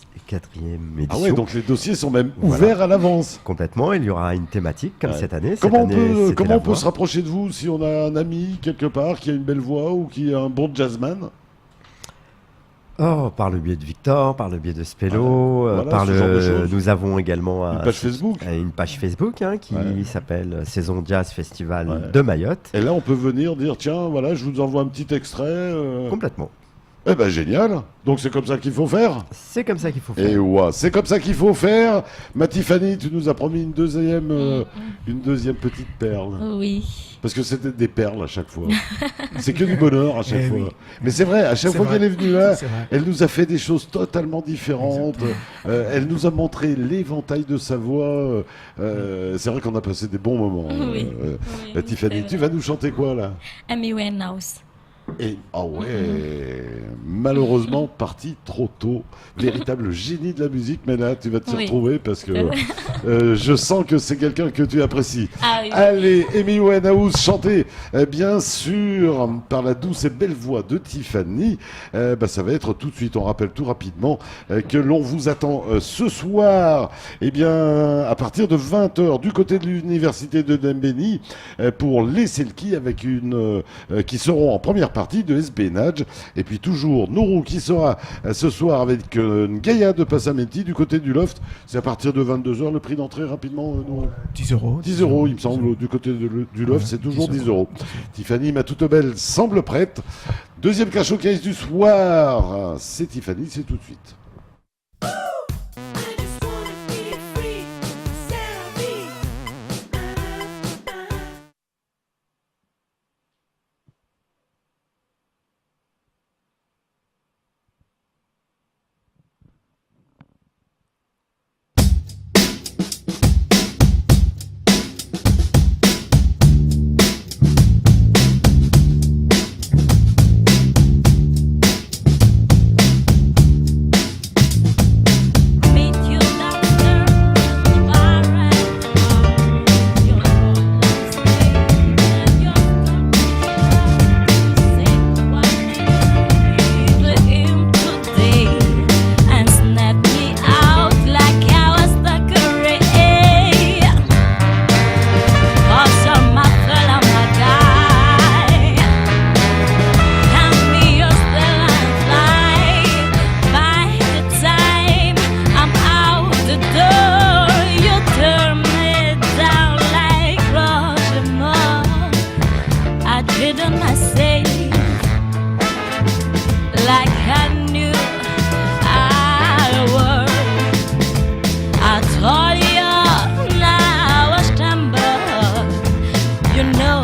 édition. Ah ouais, donc les dossiers sont même Voilà. ouverts à l'avance. Complètement, il y aura une thématique comme Ouais. cette année. Comment Cette année, c'était la on peut voix. se rapprocher de vous si on a un ami quelque part qui a une belle voix ou qui est un bon jazzman? Oh, par le biais de Victor, par le biais de Spello, Voilà, ce genre de choses. nous avons également Une page Facebook. une page Facebook hein, qui Ouais. s'appelle Saison Jazz Festival Ouais. de Mayotte. Et là, on peut venir dire, tiens, voilà, je vous envoie un petit extrait. Complètement. Eh ben, génial. Donc, c'est comme ça qu'il faut faire. C'est comme ça qu'il faut faire. Et ouais, c'est comme ça qu'il faut faire. Ma Tiffany, tu nous as promis une deuxième petite perle. Oui. Parce que c'était des perles à chaque fois. C'est que du bonheur à chaque Eh fois. oui. Mais c'est vrai, à chaque C'est fois vrai. qu'elle est venue là, C'est vrai. elle nous a fait des choses totalement différentes. Elle nous a montré l'éventail de sa voix. C'est vrai qu'on a passé des bons moments. Oui. Oui, Tiffany, c'est tu vrai. vas nous chanter quoi là? Amy Winehouse. Et ah ouais, malheureusement parti trop tôt. Véritable génie de la musique, mais là tu vas te Oui. retrouver parce que je sens que c'est quelqu'un que tu apprécies. Ah oui. Allez, Amy Winehouse chantée bien sûr par la douce et belle voix de Tiffany. Ça va être tout de suite. On rappelle tout rapidement que l'on vous attend ce soir. Eh bien, à partir de 20h du côté de l'université de Dembéni pour les Selki avec qui seront en première partie de SB Nudge. Et puis toujours Nourou qui sera ce soir avec Gaïa de Passamenti du côté du Loft. C'est à partir de 22h le prix d'entrée rapidement. Nourou. 10 euros. 10 euros, il me semble, du côté du Loft, Ouais, c'est toujours 10 10 euros. Tiffany, ma toute belle, semble prête. Deuxième cas showcase du soir, c'est Tiffany, c'est tout de suite. I just wanna be free, set me. Meet you doctor, alright. Your last name and your say what to him today and snap me out like I was the career. Cause I'm my fella, my guy. Hand me your still and fly. By the time I'm out the door, you turn me down like Roger Moore. I didn't I say like I knew I would. I told you now I stumble. You know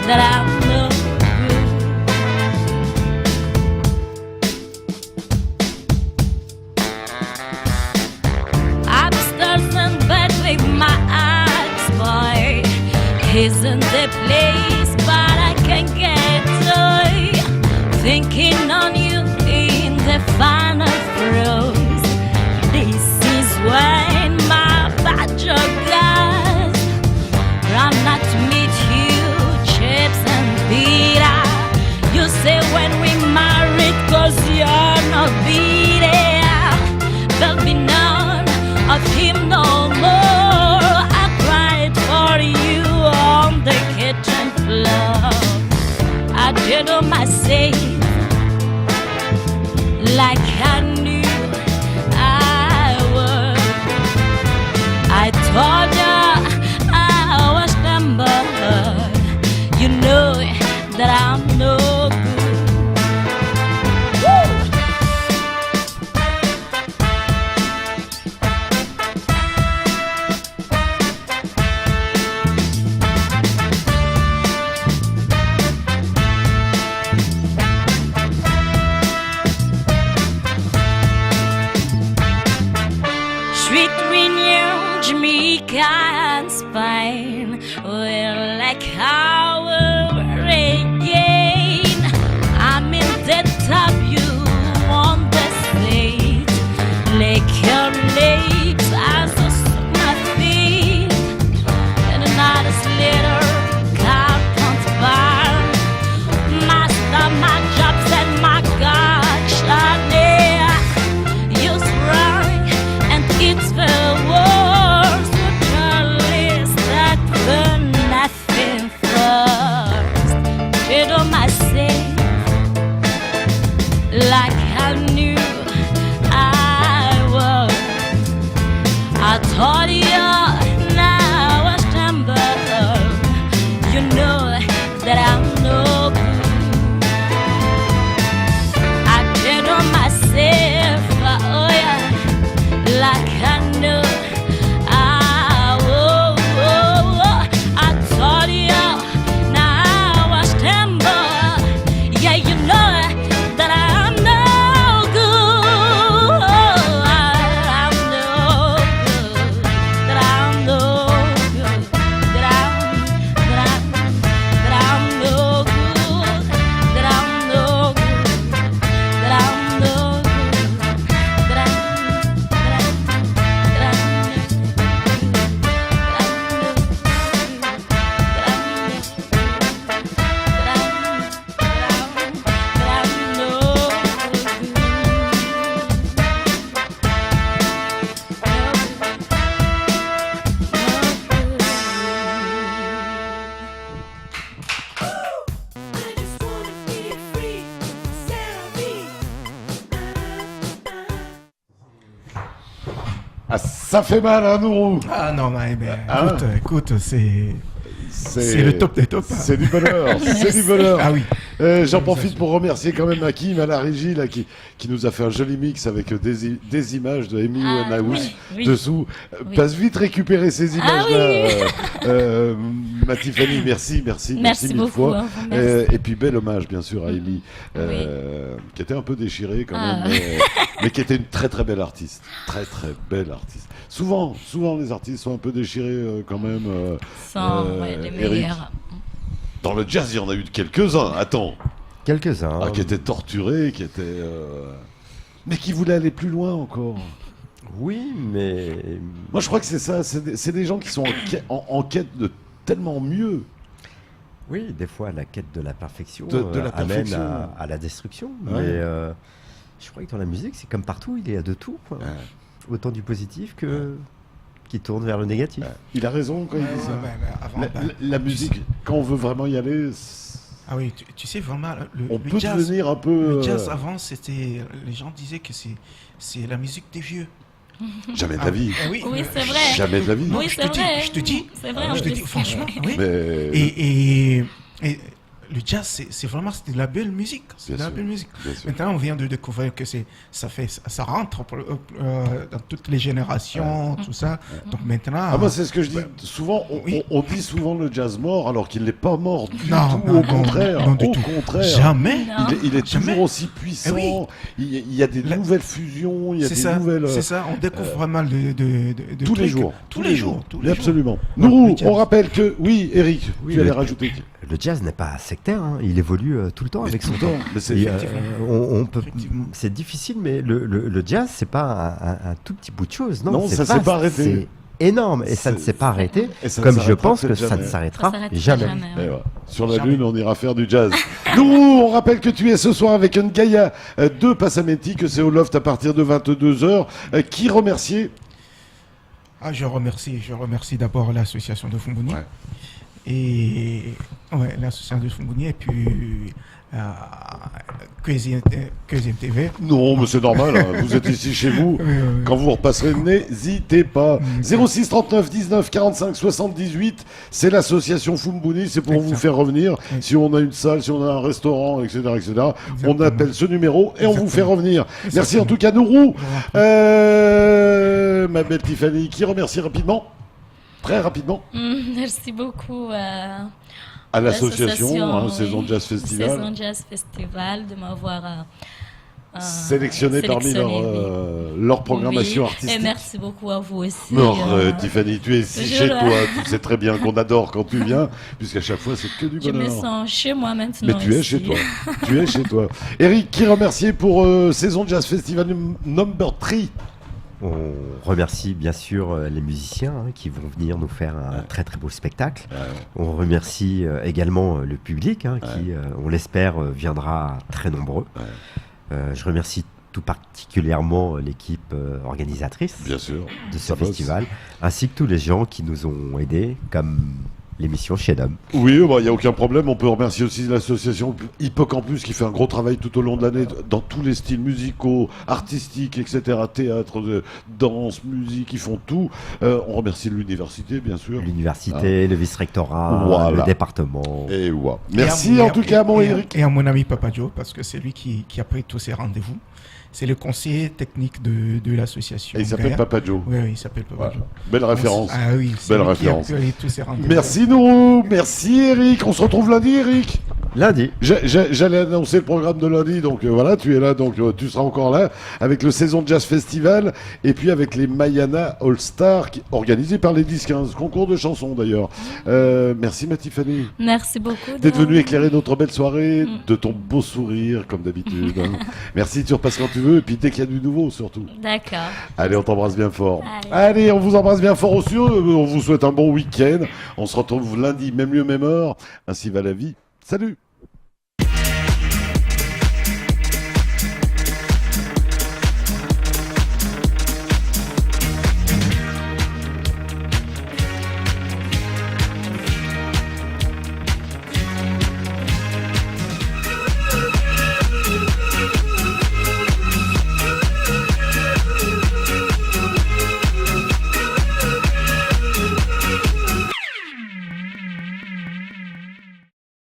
that I'm no good. Upstairs in bed with my eyes, boy. Isn't the place, but I can't get joy. Thinking on you in the final throes. This is when my badger guys run out to meet you, chips and pita. You say when we married, cause you're not beating. There'll be none of him no more. I cried for you on the kitchen floor. I did all my say like I knew I would. I told you I was stumbled. You know that I'm no good. Woo! Sweet Reunion, Jamaica and Spain, we're like our again. I'm in the top, you on the stage. Lick your legs as a my feet, and Ah, ça fait mal, hein, Nourou. Ah non, mais Hein écoute, c'est le top des tops. C'est du bonheur, c'est du bonheur. Ah oui. J'en profite pour remercier quand même Hakim à la régie là, qui nous a fait un joli mix avec des images de Amy Winehouse oui. dessous. Oui. Passe vite récupérer ces images-là. Ma Tiffany, merci Merci mille beaucoup, fois. hein, merci. Et puis bel hommage bien sûr à Amy, qui était un peu déchirée quand Ah. même, mais qui était une très très belle artiste. Très très belle artiste. Souvent les artistes sont un peu déchirés quand même. Sans les Eric. meilleurs. Dans le jazz, il y en a eu quelques-uns. Attends. Quelques-uns. Qui étaient torturés, qui étaient. Mais qui voulaient aller plus loin encore. Oui, mais Moi, je crois que c'est ça. C'est des gens qui sont en quête de tellement mieux. oui, des fois la quête de la perfection, De la amène perfection. à la destruction. Ouais. Mais je crois que dans la musique, c'est comme partout, il y a de tout, quoi. Autant du positif que qui tourne vers le négatif. Il a raison quand il dit ça. Avant, La musique, quand on veut vraiment y aller, ah oui, tu sais vraiment, on le peut jazz, devenir un peu. le jazz avant, c'était, les gens disaient que c'est la musique des vieux. Jamais de la vie. Oui, Oui, c'est vrai. Jamais de la vie. Oui, je c'est te dis, vrai. je te dis. C'est vrai. Je en te dis, plus. franchement, oui. Mais. Et le jazz, c'est vraiment de la belle musique. C'est de Bien la sûr, belle musique. bien sûr. Maintenant, on vient de découvrir que ça rentre dans toutes les générations, tout ça. Donc maintenant. Ah, moi, c'est ce que je dis. Souvent, Oui. on dit souvent le jazz mort, alors qu'il n'est pas mort du Non, tout. non, Au non, contraire. non, du Au tout. contraire. Jamais. Non. Il est Jamais. toujours aussi puissant. Eh oui. Il y a des nouvelles fusions, il y a C'est des ça, nouvelles. c'est ça. On découvre vraiment de Tous les trucs. jours. Tous les jours. Mais absolument. Non, Nourou, le jazz. on rappelle que. Oui, Eric, Oui, tu allais le- rajouter. Le jazz n'est pas sectaire, hein, il évolue tout le temps Mais avec tout son le temps. temps. Mais c'est Et, effectivement. on peut, Effectivement. c'est difficile, mais le jazz, c'est pas un tout petit bout de chose. Non, Non, c'est ça s'est vaste, pas arrêté. C'est énorme et ça ne s'est pas arrêté. Et ça ne Comme je s'arrêtera pense que peut-être ça ne jamais. s'arrêtera Ça s'arrêtera jamais. jamais. Eh ouais. ouais. Sur la Jamais. Lune, on ira faire du jazz. Nourou, on rappelle que tu es ce soir avec Ngaïa de Passamenti, que c'est au Loft à partir de 22h. Qui remercier Ah, je remercie d'abord l'association de Fumbuni. Ouais. Et l'association de Fumbuni et puis QSM TV. Non, mais c'est normal, hein. Vous êtes ici chez vous. Oui. Quand vous repasserez, n'hésitez pas. 06 39 19 45 78, c'est l'association Fumbuni, c'est pour vous Exact. faire revenir. Oui. Si on a une salle, si on a un restaurant, etc., on Exactement. appelle ce numéro et on vous fait Exactement. revenir. Merci Exactement. en tout cas, Nourou. Je vous en prie. Ma belle Tiffany, qui remercie rapidement, très rapidement, Merci beaucoup à l'association, hein, oui, Saison Jazz Festival, Saison Jazz Festival, de m'avoir sélectionné parmi oui. leur programmation Oui. artistique. Et merci beaucoup à vous aussi. Non, Tiffany, tu es ici je chez le- toi. Tu sais très bien qu'on adore quand tu viens, puisqu'à chaque fois, c'est que du Je me bonheur. sens chez moi maintenant. Mais tu es ici. chez toi. Tu es chez toi. Eric, qui remercier pour Saison Jazz Festival number 3. On remercie bien sûr les musiciens qui vont venir nous faire un très très beau spectacle. On remercie également le public qui, on l'espère, viendra très nombreux. Je remercie tout particulièrement l'équipe organisatrice Bien sûr. de ce Ça bosse. festival, ainsi que tous les gens qui nous ont aidés, comme l'émission Chez Dom. Oui, il n'y a aucun problème. On peut remercier aussi l'association Hippocampus qui fait un gros travail tout au long de l'année dans tous les styles musicaux, artistiques, etc. Théâtre, danse, musique, ils font tout. On remercie l'université, bien sûr. L'université, le vice-rectorat, Voilà. le département. Et ouais. Et Merci en tout cas, mon Eric. Et à mon ami Papa Joe, parce que c'est lui qui a pris tous ces rendez-vous. C'est le conseiller technique de l'association. Et il s'appelle Gaïa. Papa Joe. Oui, il s'appelle Papa Voilà. Joe. Belle référence. Ah oui, c'est Belle lui référence. qui a pris tous ces rendez-vous. Merci Nourou, merci Eric. On se retrouve lundi, Eric. Lundi. J'allais annoncer le programme de lundi, donc voilà, tu es là, donc tu seras encore là, avec le Saison Jazz Festival, et puis avec les Mayana All-Star, organisés par les 10-15, concours de chansons d'ailleurs. Merci ma Tiffany, Merci beaucoup. d'être venue éclairer notre belle soirée, de ton beau sourire, comme d'habitude. Hein. Merci, tu repasses quand tu veux, et puis dès qu'il y a du nouveau, surtout. D'accord. Allez, on t'embrasse bien fort. Allez. Allez, on vous embrasse bien fort aussi, on vous souhaite un bon week-end. On se retrouve lundi, même lieu, même heure. Ainsi va la vie. Salut!